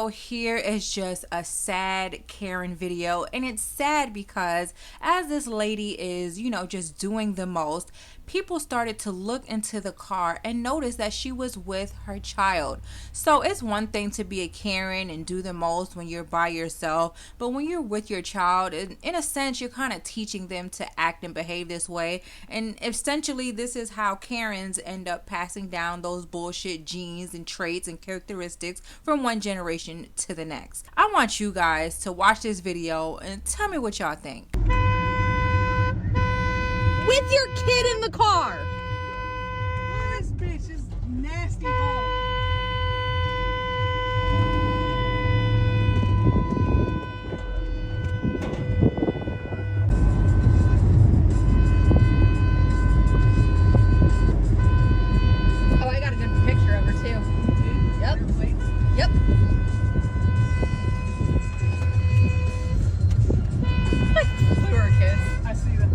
video here is just a sad Karen video, and it's sad because as this lady is, just doing the most, people started to look into the car and notice that she was with her child. So it's one thing to be a Karen and do the most when you're by yourself, but when you're with your child, in a sense, you're kind of teaching them to act and behave this way. And essentially, this is how Karens end up passing down those bullshit genes and traits and characteristics from one generation to the next. I want you guys to watch this video and tell me what y'all think. With your kid in the car. Look at this bitch, this nasty ball. Oh, I got a good picture of her too. Yep. Yep. Blew her a kiss. I see that.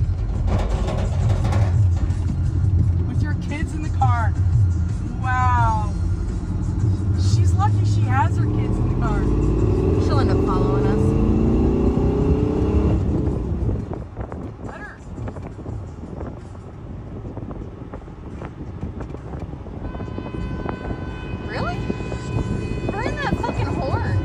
With your kids in the car. Wow. She's lucky she has her kids in the car. She'll end up following us. Let her. Really? Burn that fucking horn.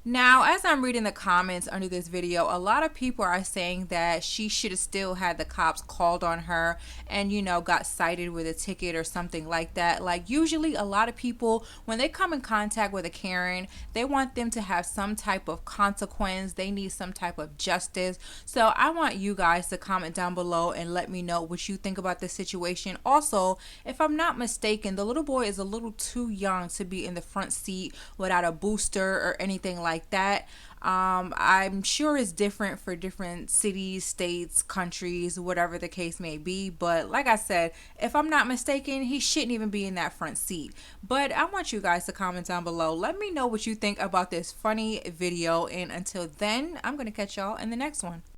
Now, as I'm reading the comments under this video, a lot of people are saying that she should have still had the cops called on her and, got cited with a ticket or something like that. Like, usually a lot of people, when they come in contact with a Karen, they want them to have some type of consequence. They need some type of justice. So I want you guys to comment down below and let me know what you think about this situation. Also, if I'm not mistaken, the little boy is a little too young to be in the front seat without a booster or anything like that. I'm sure it's different for different cities, states, countries, whatever the case may be, but like I said, if I'm not mistaken, he shouldn't even be in that front seat. But I want you guys to comment down below. Let me know what you think about this funny video, and until then, I'm gonna catch y'all in the next one.